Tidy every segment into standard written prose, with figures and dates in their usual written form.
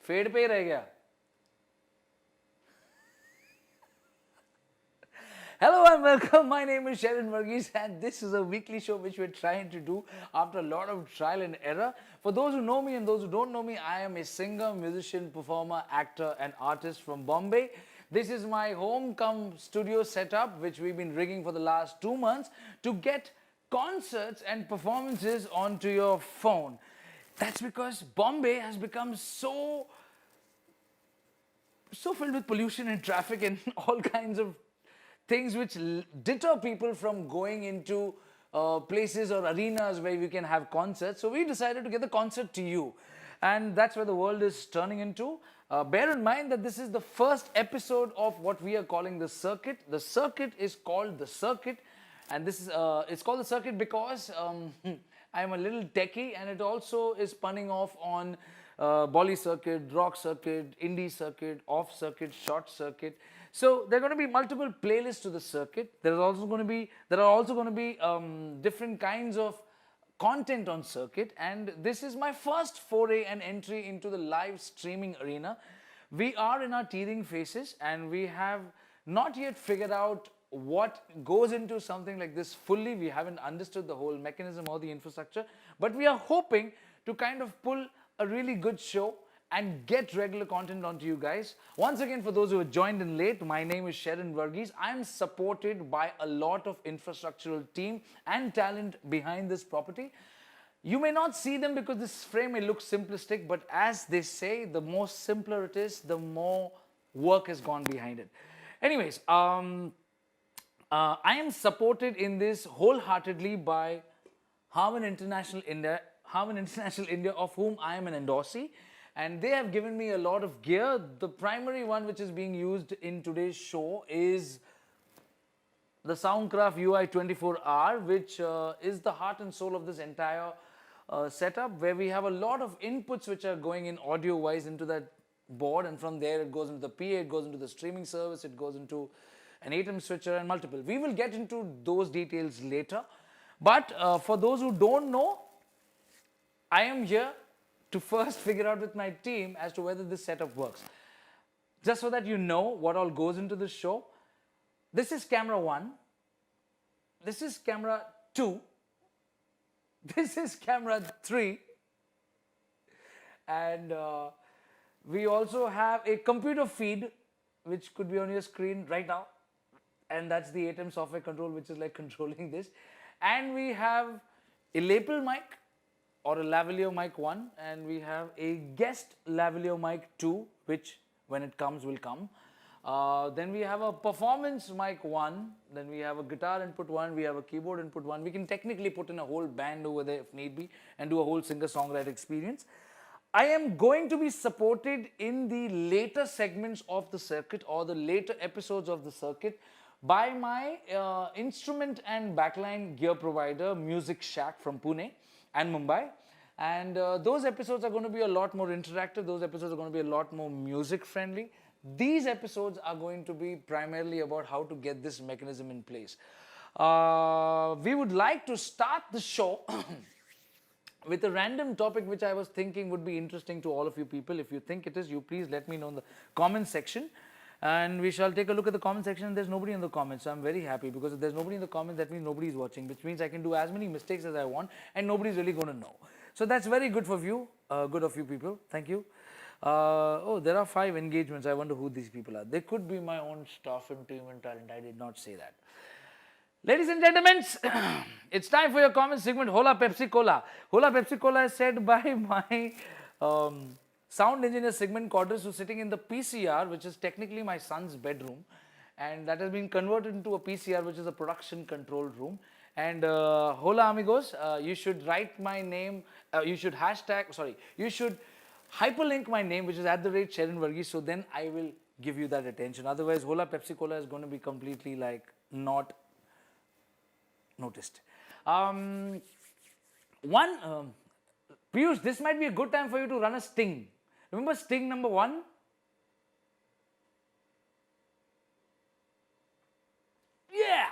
Fade पे ही रह गया. Hello and welcome. My name is Sherrin Varghese, and this is a weekly show which we're trying to do after a lot of trial and error. For those who know me and those who don't know me, I am a singer, musician, performer, actor, and artist from Bombay. This is my home come studio setup, which we've been rigging for the last 2 months to get concerts and performances onto your phone. That's because Bombay has become so filled with pollution and traffic and all kinds of things which deter people from going into places or arenas where we can have concerts. So we decided to get the concert to you. And that's where the world is turning into. Bear in mind that this is the first episode of what we are calling the circuit. The circuit is called the circuit. And this is it's called the circuit because I'm a little techie, and it also is punning off on Bolly circuit, rock circuit, indie circuit, off circuit, short circuit. So there are going to be multiple playlists to the circuit. There are also going to be different kinds of content on circuit, and this is my first foray and entry into the live streaming arena. We are in our teething phases, and we have not yet figured out what goes into something like this fully. We haven't understood the whole mechanism or the infrastructure, but we are hoping to kind of pull a really good show and get regular content onto you guys. Once again, for those who have joined in late, my name is Sherrin Varghese. I'm supported by a lot of infrastructural team and talent behind this property. You may not see them because this frame may look simplistic, but as they say, the more simpler it is, the more work has gone behind it. Anyways, I am supported in this wholeheartedly by Harman International India, of whom I am an endorsee. And they have given me a lot of gear. The primary one which is being used in today's show is the Soundcraft UI 24R, which is the heart and soul of this entire setup, where we have a lot of inputs which are going in audio-wise into that board, and from there it goes into the PA, it goes into the streaming service, it goes into an ATEM switcher and multiple. We will get into those details later. But for those who don't know, I am here to first figure out with my team as to whether this setup works. Just so that you know what all goes into this show. This is camera 1. This is camera 2. This is camera 3. And we also have a computer feed which could be on your screen right now. And that's the ATEM software control, which is like controlling this. And we have a lapel mic, or a lavalier mic 1, and we have a guest lavalier mic 2, which when it comes will come. Then we have a performance mic 1, then we have a guitar input 1, we have a keyboard input 1. We can technically put in a whole band over there if need be and do a whole singer-songwriter experience. I am going to be supported in the later segments of the circuit, or the later episodes of the circuit, by my instrument and backline gear provider, MusikShack from Pune and Mumbai. And those episodes are going to be a lot more interactive. Those episodes are going to be a lot more music friendly. These episodes are going to be primarily about how to get this mechanism in place. We would like to start the show with a random topic which I was thinking would be interesting to all of you people. If you think it is, you please let me know in the comment section. And we shall take a look at the comment section, and there's nobody in the comments. So I'm very happy, because if there's nobody in the comments, that means nobody is watching, which means I can do as many mistakes as I want and nobody's really going to know. So that's very good for you, good of you people. Thank you. Oh, there are 5 engagements. I wonder who these people are. They could be my own staff and team and talent. I did not say that. Ladies and gentlemen, it's time for your comment segment. Hola Pepsi Cola. Hola Pepsi Cola is said by my sound engineer Sigmund Corders, who's sitting in the PCR, which is technically my son's bedroom, and that has been converted into a PCR, which is a production control room. And hola amigos, you should write my name, you should hyperlink my name, which is @Sherrin Varghese, so then I will give you that attention. Otherwise, hola Pepsi Cola is going to be completely like not noticed. Piyush, this might be a good time for you to run a sting. Remember sting number 1? Yeah!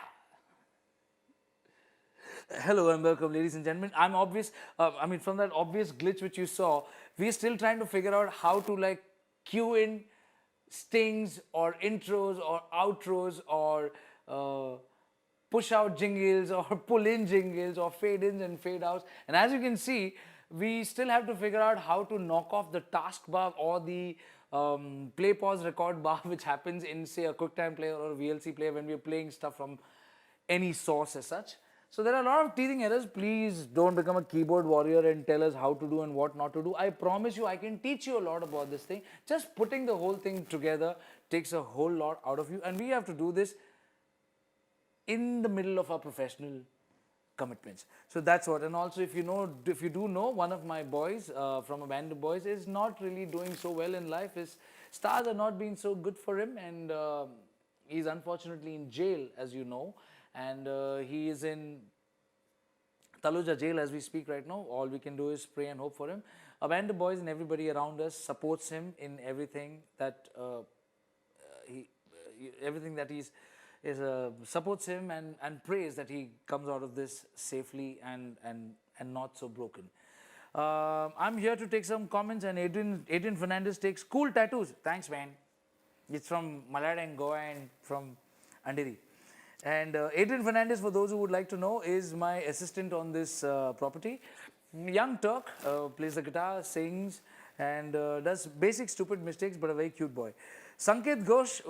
Hello and welcome, ladies and gentlemen. I'm obvious. I mean, from that obvious glitch which you saw, we're still trying to figure out how to like cue in stings or intros or outros or push out jingles or pull in jingles or fade ins and fade outs. And as you can see, we still have to figure out how to knock off the taskbar or the play pause record bar which happens in say a QuickTime player or a VLC player when we're playing stuff from any source as such. So there are a lot of teething errors. Please don't become a keyboard warrior and tell us how to do and what not to do. I promise you I can teach you a lot about this thing. Just putting the whole thing together takes a whole lot out of you, and we have to do this in the middle of our professional commitments. So that's what. And also, if you do know, one of my boys from a band of boys is not really doing so well in life. His stars are not being so good for him, and he's unfortunately in jail, as you know. And he is in Taluja jail as we speak right now. All we can do is pray and hope for him. A band of boys and everybody around us supports him in everything that he's supports him and prays that he comes out of this safely and not so broken. I'm here to take some comments, and Adrian Fernandez takes cool tattoos. Thanks, man. It's from Malad and Goa and from Andheri. And Adrian Fernandez, for those who would like to know, is my assistant on this property. Young Turk, plays the guitar, sings, and does basic stupid mistakes, but a very cute boy. Sanket Ghosh,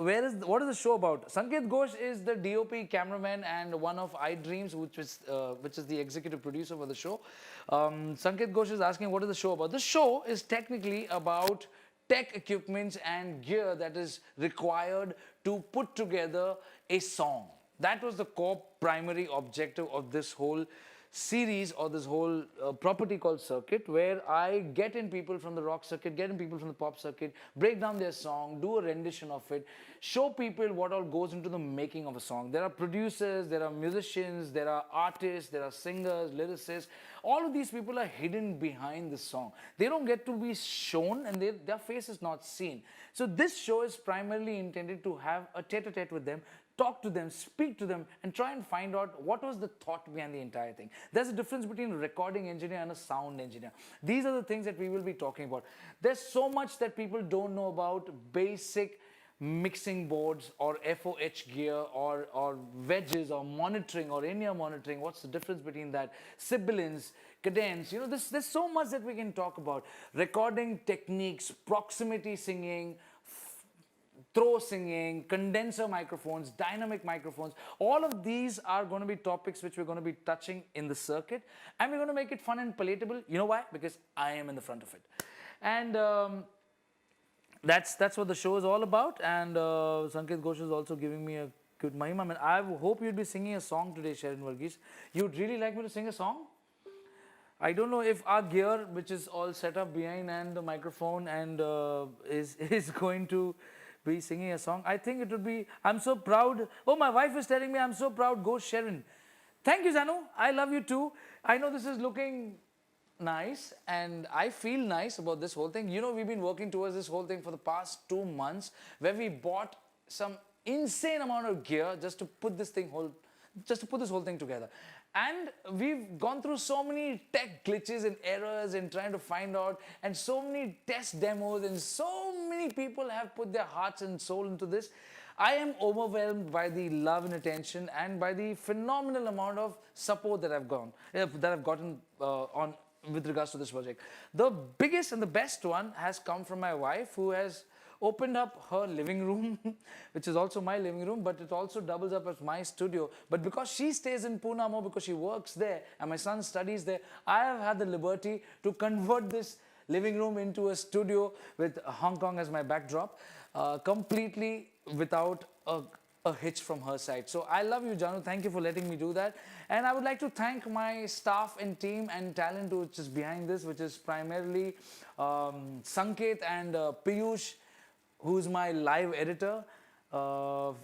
what is the show about? Sanket Ghosh is the DOP cameraman and one of Ddrums, which is the executive producer for the show. Sanket Ghosh is asking, what is the show about? The show is technically about tech equipments and gear that is required to put together a song. That was the core primary objective of this whole series or this whole property called Circuit, where I get in people from the rock circuit, get in people from the pop circuit, break down their song, do a rendition of it, show people what all goes into the making of a song. There are producers, there are musicians, there are artists, there are singers, lyricists. All of these people are hidden behind the song. They don't get to be shown, and their face is not seen. So this show is primarily intended to have a tete-a-tete with them, talk to them, speak to them, and try and find out what was the thought behind the entire thing. There's a difference between a recording engineer and a sound engineer. These are the things that we will be talking about. There's so much that people don't know about basic mixing boards or FOH gear or wedges or monitoring or in-ear monitoring. What's the difference between that? Sibilance, cadence, there's so much that we can talk about. Recording techniques, proximity singing, throw singing, condenser microphones, dynamic microphones. All of these are going to be topics which we're going to be touching in the circuit, and we're going to make it fun and palatable. You know why? Because I am in the front of it. And that's what the show is all about. And Sanket Ghosh is also giving me a good mahima. Man, I hope you'd be singing a song today, Sherrin Varghese. You'd really like me to sing a song? I don't know if our gear, which is all set up behind and the microphone and is going to be singing a song. I think it would be, I'm so proud. Oh, my wife is telling me I'm so proud. Go Sherrin. Thank you, Zanu. I love you too. I know this is looking nice and I feel nice about this whole thing. We've been working towards this whole thing for the past 2 months, where we bought some insane amount of gear just to put this whole thing together. And we've gone through so many tech glitches and errors and trying to find out, and so many test demos, and so many people have put their hearts and soul into this. I am overwhelmed by the love and attention and by the phenomenal amount of support that I've gotten on with regards to this project. The biggest and the best one has come from my wife, who has opened up her living room, which is also my living room, but it also doubles up as my studio. But because she stays in Pune more, because she works there and my son studies there, I have had the liberty to convert this living room into a studio with Hong Kong as my backdrop, completely without a hitch from her side. So I love you, Janu. Thank you for letting me do that. And I would like to thank my staff and team and talent which is behind this, which is primarily Sanket and Piyush, who's my live editor from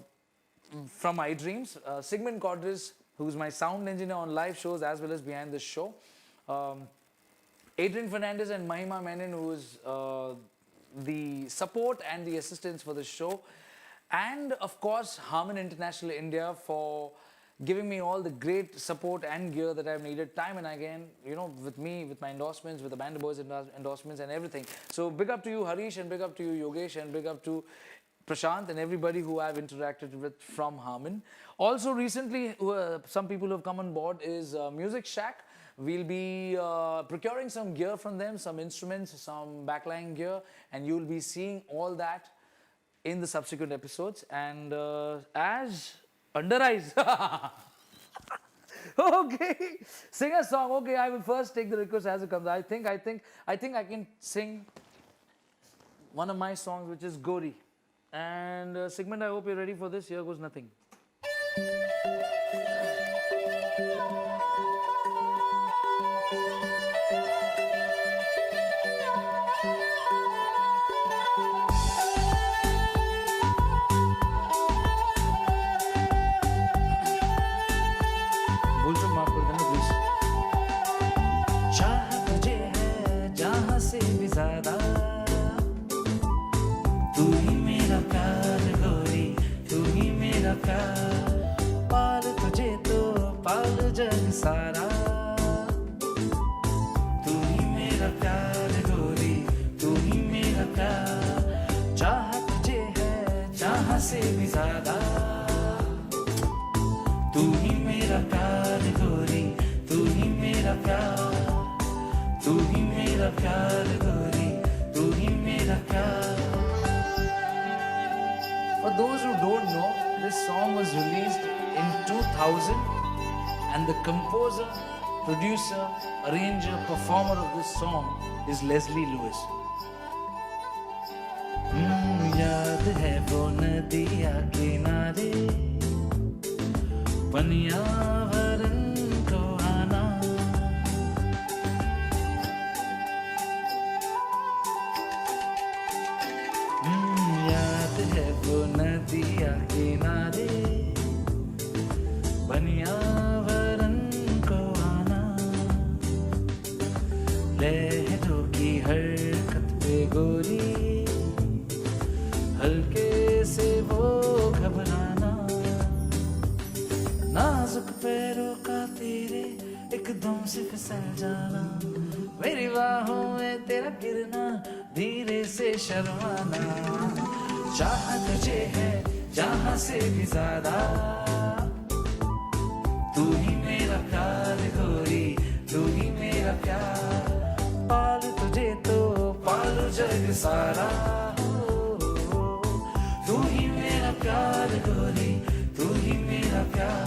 Ddrums, Sigmund Cordris, who's my sound engineer on live shows as well as behind the show, Adrian Fernandez and Mahima Menon, who is the support and the assistance for the show, and of course Harman International India for giving me all the great support and gear that I've needed time and again, you know, with me, with my endorsements, with the Band of Boys endorsements and everything. So big up to you, Harish, and big up to you, Yogesh, and big up to Prashant and everybody who I've interacted with from Harman. Also recently, some people who have come on board is MusikShack. We'll be procuring some gear from them, some instruments, some backline gear, and you'll be seeing all that in the subsequent episodes. And as Under Eyes, okay, sing a song. Okay, I will first take the request as it comes. I think I can sing one of my songs, which is Gori. And Sigmund, I hope you're ready for this. Here goes nothing. भूल चूक माफ कर देना please चाह तुझे है जहां से भी ज्यादा तू ही मेरा प्यार गोरी तू ही मेरा प्यार पाल तुझे तो पाल जग सारा तू ही मेरा प्यार गोरी तू ही मेरा प्यार चाह तुझे है जहां से भी ज्यादा तू ही मेरा प्यार गोरी तू ही मेरा प्यार तू ही मेरा प्यार गोरी तू ही मेरा प्यार. For those who don't know, this song was released in 2000 and the composer, producer, arranger, performer of this song is Leslie Lewis. याद है वो नदिया किनारे पनियावरन को आना याद है वो नदिया किनारे पनियावरन को आना लहरों की हरकत पे गोरी हल्के से वो घबराना नाजुक पैरों का तेरे एकदम से फिसल जाना मेरी बाहों में तेरा गिरना धीरे से शर्माना चाह तुझे है जहां से भी ज्यादा तू ही मेरा प्यार गोरी तू ही मेरा प्यार पाल तुझे तो पालू जग सारा तू ही मेरा प्यार गोरी तू ही मेरा प्यार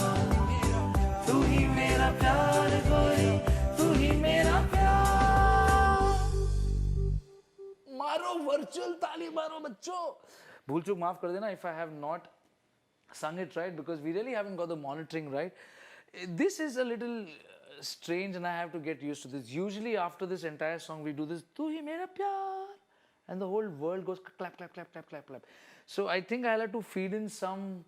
तू ही मेरा प्यार गोरी तू ही मेरा प्यार मारो वर्चुअल ताली मारो बच्चों भूल चूक माफ कर देना if I have not sung it right because we really haven't got the monitoring right. This is a little strange and I have to get used to this. Usually after this entire song we do this tu hi mera pyar and the whole world goes clap clap clap clap clap clap. So I think I'll have to feed in some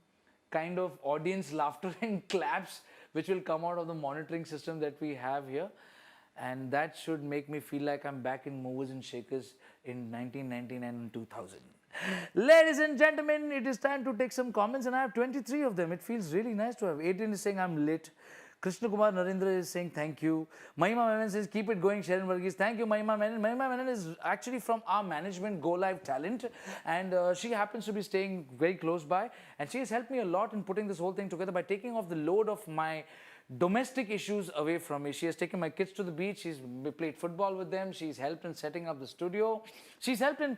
kind of audience laughter and claps which will come out of the monitoring system that we have here, and that should make me feel like I'm back in Movers and Shakers in 1999 and 2000. Ladies and gentlemen, it is time to take some comments and I have 23 of them. It feels really nice to have. 18 is saying I'm lit. Krishna Kumar Narendra is saying thank you. Mahima Menon says keep it going. Sherrin Varghese, thank you Mahima Menon. Mahima Menon is actually from our management Go Live Talent and she happens to be staying very close by and she has helped me a lot in putting this whole thing together by taking off the load of my domestic issues away from me. She has taken my kids to the beach, she's played football with them, she's helped in setting up the studio, she's helped in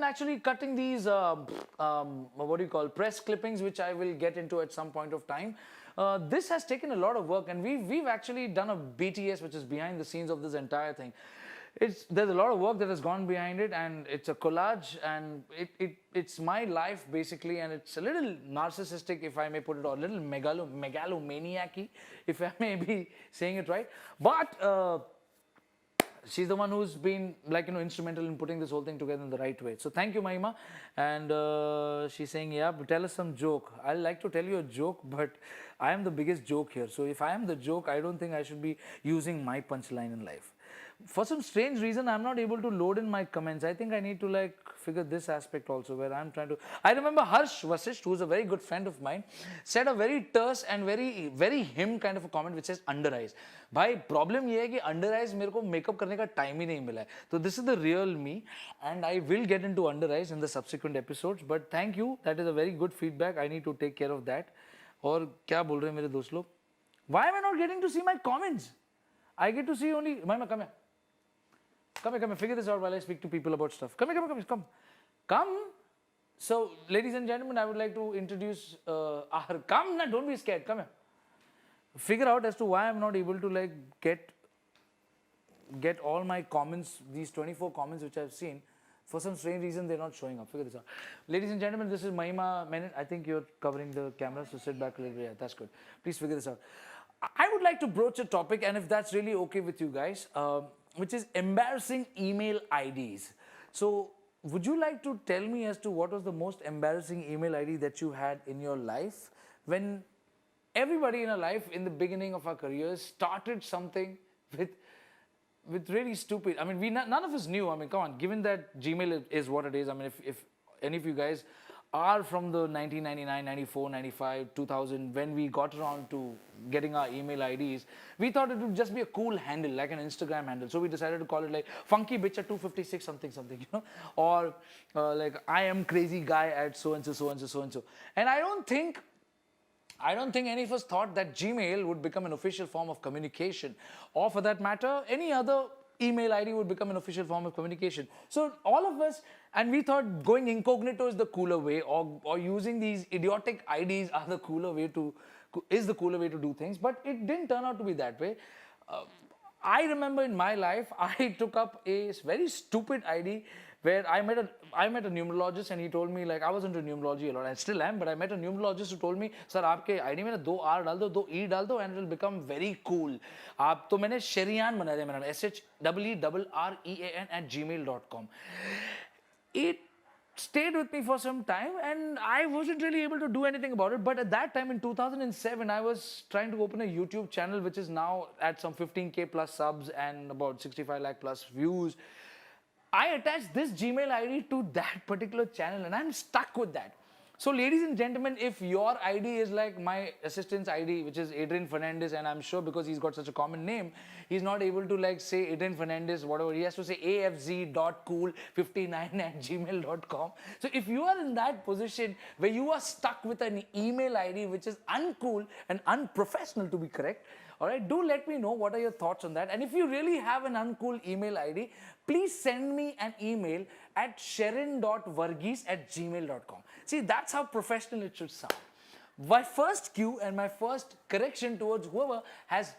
actually cutting these what do you call press clippings which I will get into at some point of time. This has taken a lot of work and we've actually done a BTS which is behind the scenes of this entire thing. There's a lot of work that has gone behind it and it's a collage and it's my life basically and it's a little narcissistic if I may put it or a little megalomaniac-y if I may be saying it right. But she's the one who's been like instrumental in putting this whole thing together in the right way. So thank you Mahima. And she's saying yeah, but tell us some joke. I like to tell you a joke but I am the biggest joke here. So if I am the joke I don't think I should be using my punchline in life. For some strange reason, I'm not able to load in my comments. I think I need to like figure this aspect also where I'm trying to. I remember Harsh Vasisht, who's a very good friend of mine, said a very terse and very him kind of a comment which says under eyes. भाई problem ये है कि under eyes मेरे को makeup करने का time ही नहीं मिला है. So this is the real me, and I will get into under eyes in the subsequent episodes. But thank you, that is a very good feedback. I need to take care of that. और क्या बोल रहे हैं मेरे दोस्त लोग? Why am I not getting to see my comments? I get to see only. Maima, come here. Come here. Figure this out while I speak to people about stuff. Come here. Come. So, ladies and gentlemen, I would like to introduce our. Come, na, don't be scared. Come here. Figure out as to why I'm not able to like get all my comments, these 24 comments which I've seen. For some strange reason, they're not showing up. Figure this out. Ladies and gentlemen, this is Mahima Menon. I think you're covering the camera, so sit back a little bit. Yeah, that's good. Please figure this out. I would like to broach a topic, and if that's really okay with you guys, which is embarrassing email IDs. So, would you like to tell me as to what was the most embarrassing email ID that you had in your life when everybody in our life in the beginning of our careers started something with really stupid. I mean, none of us knew. I mean, come on. Given that Gmail is what it is. I mean, if any of you guys are from the 1999, 94, 95, 2000, when we got around to getting our email IDs, we thought it would just be a cool handle, like an Instagram handle. So we decided to call it like Funky Bitch at 256 something, you know, or like I am crazy guy at so and so. And I don't think any of us thought that Gmail would become an official form of communication, or for that matter, any other email ID would become an official form of communication. So all of us, and we thought going incognito is the cooler way, or using these idiotic IDs are the cooler way to do things. But it didn't turn out to be that way. I remember in my life, I took up a very stupid ID where I met a numerologist, and he told me, like, I was into numerology a lot, I still am, but I met a numerologist who told me, sir, आपके ID में ना 2 R डाल दो, 2 E डाल दो, and it will become very cool. तो मैंने शेरियान बना दिया मेरा नाम, SHERREAN@gmail.com. It stayed with me for some time, and I wasn't really able to do anything about it. But at that time in 2007, I was trying to open a YouTube channel, which is now at some 15k plus subs and about 65 lakh plus views. I attached this Gmail ID to that particular channel, and I'm stuck with that. So, ladies and gentlemen, if your ID is like my assistant's ID, which is Adrian Fernandez, and I'm sure because he's got such a common name, he's not able to like say Adrian Fernandez, whatever. He has to say afz.cool59@gmail.com. So, if you are in that position where you are stuck with an email ID which is uncool and unprofessional, to be correct, all right, do let me know what are your thoughts on that. And if you really have an uncool email ID, please send me an email at sherrin.varghese@gmail.com. See, that's how professional it should sound. My first cue and my first correction towards whoever has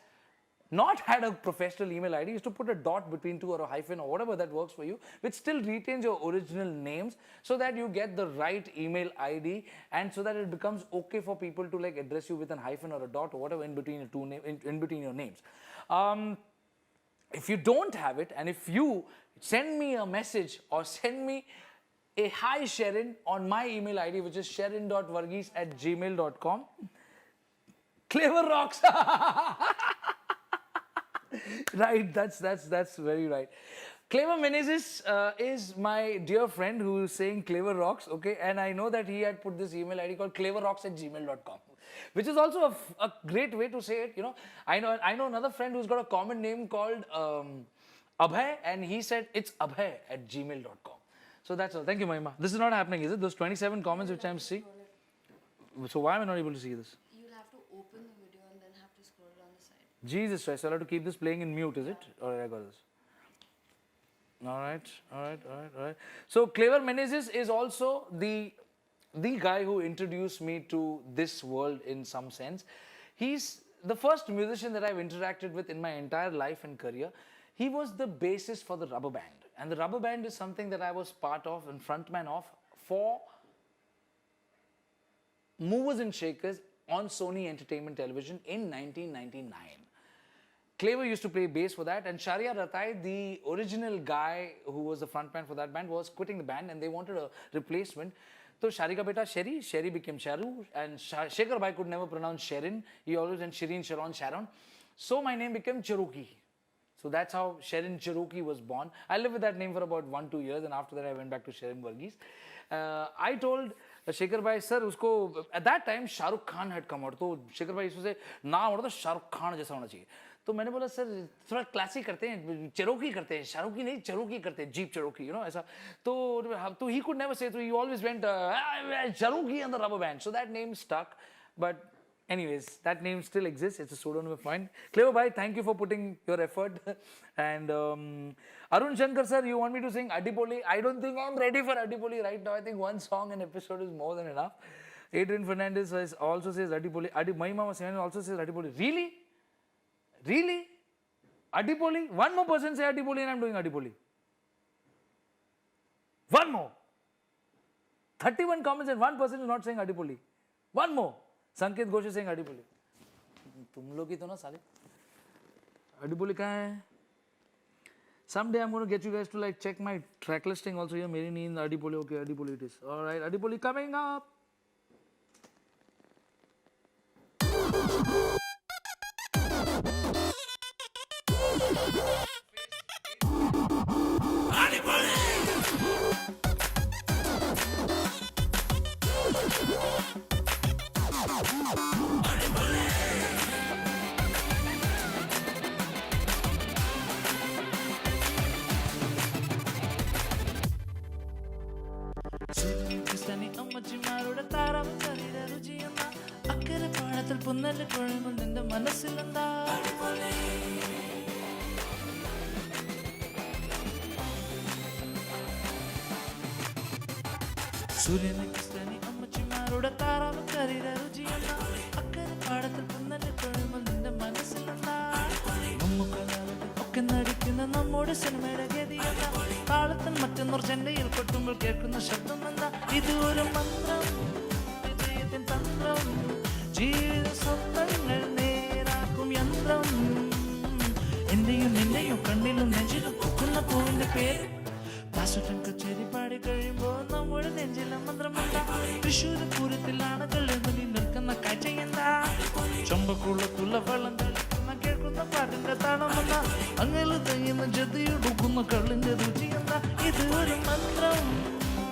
not had a professional email ID is to put a dot between two or a hyphen or whatever that works for you, which still retains your original names, so that you get the right email ID, and so that it becomes okay for people to like address you with a hyphen or a dot or whatever in between in between your names. If you don't have it, and if you send me a message or send me a hi Sherrin on my email ID, which is sherrin.varghese@gmail.com. Clever rocks. Right, that's very right. Clever Menezes is my dear friend who is saying Clever Rocks, okay, and I know that he had put this email ID called cleverrocks@gmail.com, which is also a great way to say it, you know. I know another friend who's got a common name called Abhay, and he said it's abhay@gmail.com. So that's all. Thank you, Mahima. This is not happening, is it? Those 27 comments which I'm seeing. So why am I not able to see this? You'll have to open the video and then have to scroll down the side. Jesus Christ, so I'll have to keep this playing in mute, is it? Alright, I got this. All right. So Clever Menezes is also the guy who introduced me to this world in some sense. He's the first musician that I've interacted with in my entire life and career. He was the bassist for the Rubber Band. And the Rubber Band is something that I was part of and frontman of for Movers and Shakers on Sony Entertainment Television in 1999. Clever used to play bass for that, and Sharia Ratai, the original guy who was the frontman for that band, was quitting the band and they wanted a replacement. So Shari ka beta Sherry became Sharu, and Shekhar Bhai could never pronounce Sherrin. He always went Shirin, Sharon, Sharon. So my name became Cherokee. So that's how Sherrin Cherokee was born. I lived with that name for about 1-2 years, and after that I went back to Sherrin Varghese. I told Shekhar bhai, sir, usko at that time Shahrukh Khan had come out. So Shekhar bhai used to say, नाम होना तो शाहरुख खान जैसा होना चाहिए. तो मैंने बोला sir थोड़ा क्लासिक करते हैं, चेरोकी करते हैं, शाहरुखी नहीं चेरोकी करते हैं, जीप चेरोकी, you know, ऐसा. तो he could never say, so he always went Cherokee and the rubber band. So that name stuck. But anyways, that name still exists. It's a pseudonym of mine. Cleo bhai, thank you for putting your effort. And Arun Shankar sir, you want me to sing Adipoli? I don't think I'm ready for Adipoli right now. I think one song an episode is more than enough. Adrian Fernandez also says Adipoli. My mama also says Adipoli. Really? Really? Adipoli? One more person say Adipoli and I'm doing Adipoli. One more. 31 comments and one person is not saying Adipoli. One more. Sanket Ghosh is saying Adipoli. तुम लोग ही तो ना साले. Adipoli कहाँ है? Someday I'm going to get you guys to like check my track listing also here. मेरी नींद Adipoli, okay, Adipoli it is. All right, Adipoli coming up. സൂര്യനെ ക്രിസ്ത്യാനി അമ്മച്ചിമാരുടെ താറാവ് കറിയുടെ രുചിയല്ല അക്കരെ പാടത്തിൽ പുന്നലെ കൊഴുമ്പോൾ നിന്റെ മനസ്സിലെന്താ നമുക്കൊരാളുടെ ഒക്കെ നടിക്കുന്ന നമ്മുടെ സിനിമയുടെ ഗതിയല്ല താളത്തിൽ മറ്റൊന്നൂർ ചെന്നൈയിൽ കൊട്ടുമ്പോൾ കേൾക്കുന്ന ശബ്ദം എന്താ ഇത് ഒരു മന്ത്രം വിജയത്തിൻ തന്ത്രം ജീവിത സ്വപ്നങ്ങൾ നേരാക്കും യന്ത്രം എന്റെയും നിന്റെയും കണ്ണിലും നെഞ്ചിലും പൂക്കുന്ന പൂവിന്റെ പേര് പാസുട്ടൻ കച്ചേരി പാടി കഴിയുമ്പോൾ നമ്മുടെ നെഞ്ചിലെ മന്ത്രമെന്താ തൃശ്ശൂർ പൂരത്തിലാണ് കല്ലെഴുന്നള്ളി നിൽക്കുന്ന കാഴ്ച എന്താ ചമ്പക്കുളത്തുള്ള വെള്ളം തളിക്കുന്ന കേൾക്കുന്ന പാട്ടിന്റെ താളമെന്താ അങ്ങനെ തങ്ങിയുന്ന ജതിയൊടുക്കുന്ന കള്ളിന്റെ രുചി എന്താ ഇത് ഒരു മന്ത്രം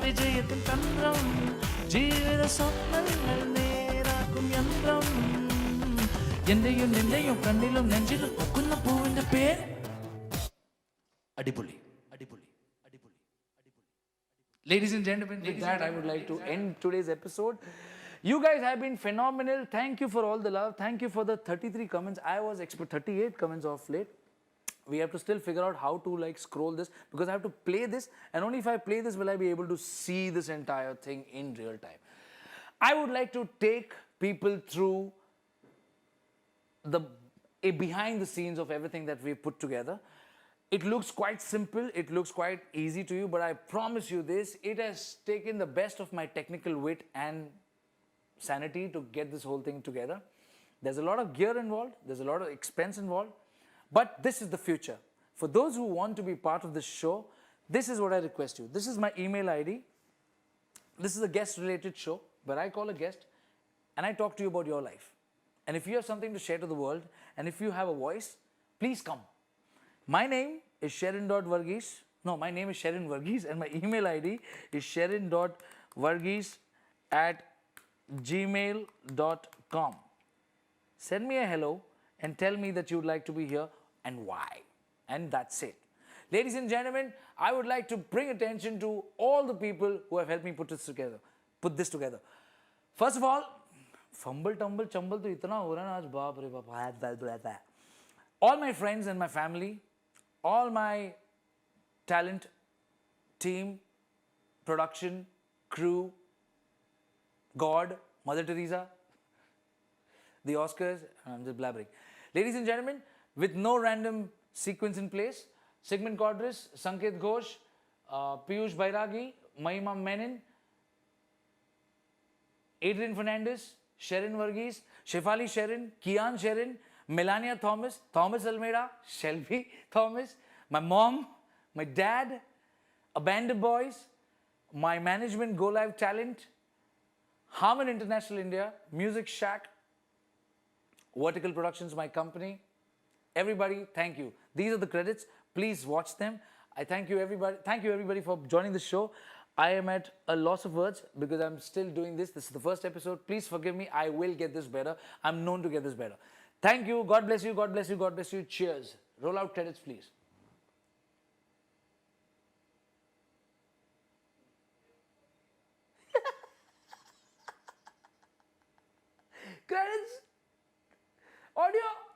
വിജയത്തിൻ തന്ത്രം ജീവിത സ്വപ്നങ്ങൾ നേരാക്കും യന്ത്രം എന്റെയും നിന്റെയും കണ്ണിലും നെഞ്ചിലും പൂക്കുന്ന പൂവിന്റെ പേര് അടിപൊളി. Ladies and gentlemen, with that I would like to end today's episode. You guys have been phenomenal. Thank you for all the love. Thank you for the 33 comments. I was 38 comments off late. We have to still figure out how to like scroll this because I have to play this, and only if I play this will I be able to see this entire thing in real time. I would like to take people through a behind the scenes of everything that we put together. It looks quite simple, it looks quite easy to you, but I promise you this, it has taken the best of my technical wit and sanity to get this whole thing together. There's a lot of gear involved, there's a lot of expense involved, but this is the future. For those who want to be part of this show, this is what I request you. This is my email ID. This is a guest related show where I call a guest and I talk to you about your life. And if you have something to share to the world, and if you have a voice, please come. My name is Sherrin.Varghese. No, my name is Sherrin Varghese and my email ID is sherrin.varghese@gmail.com. Send me a hello and tell me that you would like to be here and why. And that's it. Ladies and gentlemen, I would like to bring attention to all the people who have helped me put this together. First of all, fumble, tumble, chumble to itna ho raha na aaj baap re baap. All my friends and my family, all my talent, team, production, crew, God, Mother Teresa, the Oscars, I'm just blabbering. Ladies and gentlemen, with no random sequence in place, Sigmund Cordris, Sanket Ghosh, Piyush Bairagi, Mahima Menon, Adrian Fernandez, Sherrin Varghese, Shefali Sherrin, Kian Sherrin, Melania Thomas, Thomas Almeida, Shelby Thomas, my mom, my dad, Abandoned Boys, my management Go Live Talent, Harman International India, MusikShack, Vertikal Productions, my company, Everybody, thank you. These are the credits. Please watch them. I thank you everybody. Thank you everybody for joining the show. I am at a loss of words because I'm still doing this. This is the first episode. Please forgive me. I will get this better. I'm known to get this better. Thank you. God bless you. God bless you. God bless you. Cheers. Roll out credits, please. Credits. Audio.